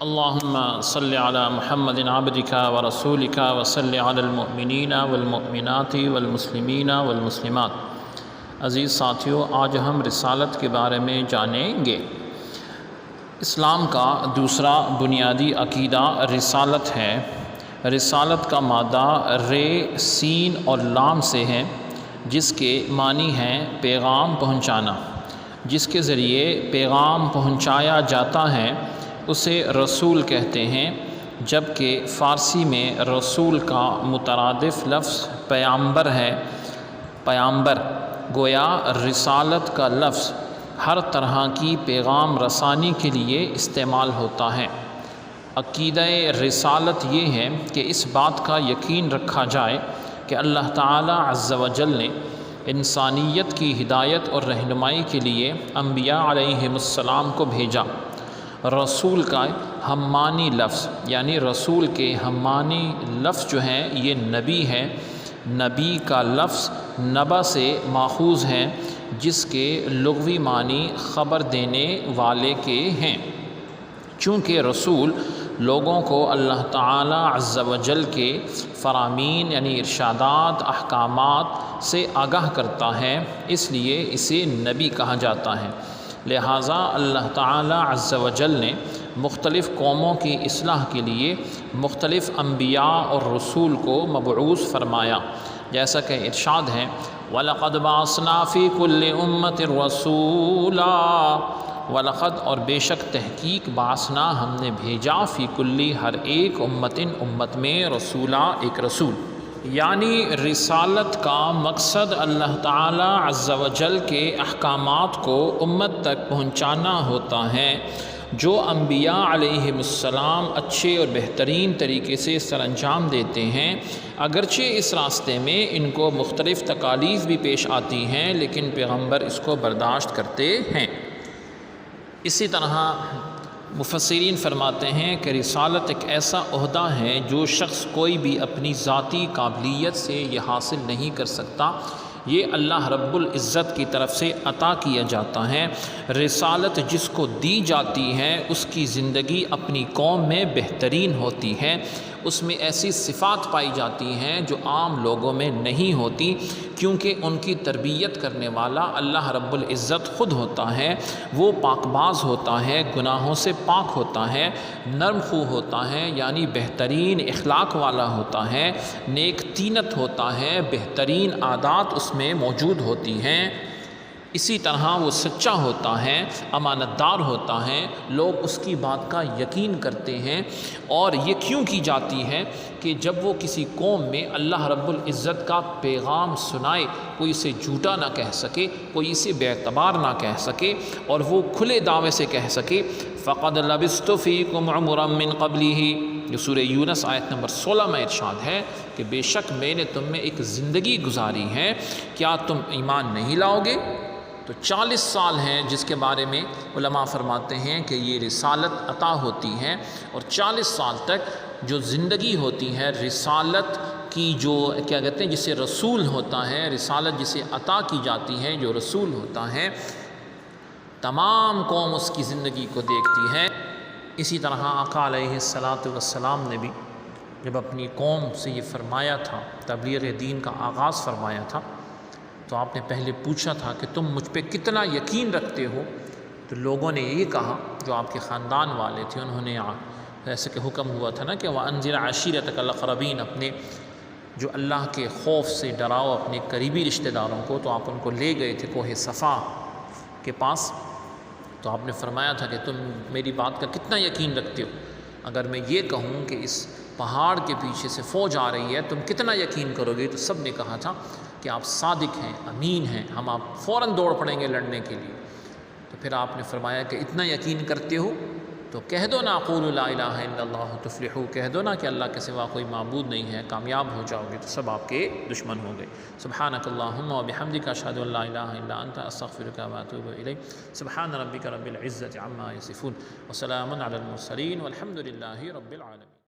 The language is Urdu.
اللہم صلی علی محمد عبدک ورسولک وصلی علی المؤمنین والمؤمنات والمسلمین والمسلمات۔ عزیز ساتھیوں، آج ہم رسالت کے بارے میں جانیں گے۔ اسلام کا دوسرا بنیادی عقیدہ رسالت ہے۔ رسالت کا مادہ رے، سین اور لام سے ہے، جس کے معنی ہیں پیغام پہنچانا۔ جس کے ذریعے پیغام پہنچایا جاتا ہے اسے رسول کہتے ہیں، جبکہ فارسی میں رسول کا مترادف لفظ پیامبر ہے۔ پیامبر گویا رسالت کا لفظ ہر طرح کی پیغام رسانی کے لیے استعمال ہوتا ہے۔ عقیدہ رسالت یہ ہے کہ اس بات کا یقین رکھا جائے کہ اللہ تعالی عز و جل نے انسانیت کی ہدایت اور رہنمائی کے لیے انبیاء علیہم السلام کو بھیجا۔ رسول کا ہم معنی لفظ یعنی رسول کے ہم معنی لفظ جو ہیں یہ نبی ہے۔ نبی کا لفظ نبا سے ماخوذ ہے، جس کے لغوی معنی خبر دینے والے کے ہیں۔ چونکہ رسول لوگوں کو اللہ تعالی عز و جل کے فرامین یعنی ارشادات، احکامات سے آگاہ کرتا ہے، اس لیے اسے نبی کہا جاتا ہے۔ لہٰذا اللہ تعالی عز و جل نے مختلف قوموں کی اصلاح کے لیے مختلف انبیاء اور رسول کو مبعوث فرمایا، جیسا کہ ارشاد ہے وَلَقَدْ بَعَثْنَا فِي كُلِّ أُمَّةٍ رَسُولًا۔ وَلَقَدْ اور بے شک تحقیق بعثنا ہم نے بھیجا فی کلی ہر ایک امت میں رسولا ایک رسول۔ یعنی رسالت کا مقصد اللہ تعالی عز و جل کے احکامات کو امت تک پہنچانا ہوتا ہے۔ جو انبیاء علیہم السلام اچھے اور بہترین طریقے سے سر انجام دیتے ہیں، اگرچہ اس راستے میں ان کو مختلف تکالیف بھی پیش آتی ہیں، لیکن پیغمبر اس کو برداشت کرتے ہیں۔ اسی طرح مفسرین فرماتے ہیں کہ رسالت ایک ایسا عہدہ ہے جو شخص کوئی بھی اپنی ذاتی قابلیت سے یہ حاصل نہیں کر سکتا، یہ اللہ رب العزت کی طرف سے عطا کیا جاتا ہے۔ رسالت جس کو دی جاتی ہے اس کی زندگی اپنی قوم میں بہترین ہوتی ہے، اس میں ایسی صفات پائی جاتی ہیں جو عام لوگوں میں نہیں ہوتی، کیونکہ ان کی تربیت کرنے والا اللہ رب العزت خود ہوتا ہے۔ وہ پاک باز ہوتا ہے، گناہوں سے پاک ہوتا ہے، نرم خو ہوتا ہے یعنی بہترین اخلاق والا ہوتا ہے، نیک طینت ہوتا ہے، بہترین عادات اس میں موجود ہوتی ہیں۔ اسی طرح وہ سچا ہوتا ہے، امانت دار ہوتا ہے، لوگ اس کی بات کا یقین کرتے ہیں۔ اور یہ کیوں کی جاتی ہے کہ جب وہ کسی قوم میں اللہ رب العزت کا پیغام سنائے، کوئی اسے جھوٹا نہ کہہ سکے، کوئی اسے بے اعتبار نہ کہہ سکے، اور وہ کھلے دعوے سے کہہ سکے فَقَدْ لَبِثْتُ فِيكُمْ عُمُرًا مِّن قَبْلِهِ۔ جو سورہ یونس آیت نمبر 16 میں ارشاد ہے کہ بے شک میں نے تم میں ایک زندگی گزاری ہے، کیا تم ایمان نہیں لاؤ گے؟ تو 40 سال ہیں جس کے بارے میں علماء فرماتے ہیں کہ یہ رسالت عطا ہوتی ہے، اور 40 سال تک جو زندگی ہوتی ہے رسالت کی، جو کیا کہتے ہیں جسے رسول ہوتا ہے، رسالت جسے عطا کی جاتی ہے جو رسول ہوتا ہے، تمام قوم اس کی زندگی کو دیکھتی ہے۔ اسی طرح آقا علیہ السلام نے بھی جب اپنی قوم سے یہ فرمایا تھا، تبلیغ دین کا آغاز فرمایا تھا، تو آپ نے پہلے پوچھا تھا کہ تم مجھ پہ کتنا یقین رکھتے ہو؟ تو لوگوں نے یہ کہا، جو آپ کے خاندان والے تھے، انہوں نے ایسے کہ حکم ہوا تھا نا کہ وَأَنذِرْ عَشِيرَتَكَ الْأَقْرَبِينَ، اپنے جو اللہ کے خوف سے ڈراؤ اپنے قریبی رشتہ داروں کو۔ تو آپ ان کو لے گئے تھے کوہ صفا کے پاس، تو آپ نے فرمایا تھا کہ تم میری بات کا کتنا یقین رکھتے ہو؟ اگر میں یہ کہوں کہ اس پہاڑ کے پیچھے سے فوج آ رہی ہے، تم کتنا یقین کرو گے؟ تو سب نے کہا تھا کہ آپ صادق ہیں، امین ہیں، ہم آپ فوراً دوڑ پڑیں گے لڑنے کے لیے۔ تو پھر آپ نے فرمایا کہ اتنا یقین کرتے ہو تو کہہ دو نا اقول لا الہ الا اللہ تفلحوا، کہہ دو نا کہ اللہ کے سوا کوئی معبود نہیں ہے، کامیاب ہو جاؤ گے۔ تو سب آپ کے دشمن ہو گئے۔ سبحانک اللہم و بحمدک اشہد ان لا الہ الا انت استغفرک و اتوب الیک۔ سبحان ربک رب العزۃ عما یصفون وسلام علی المرسلین والحمد للہ رب العالمین۔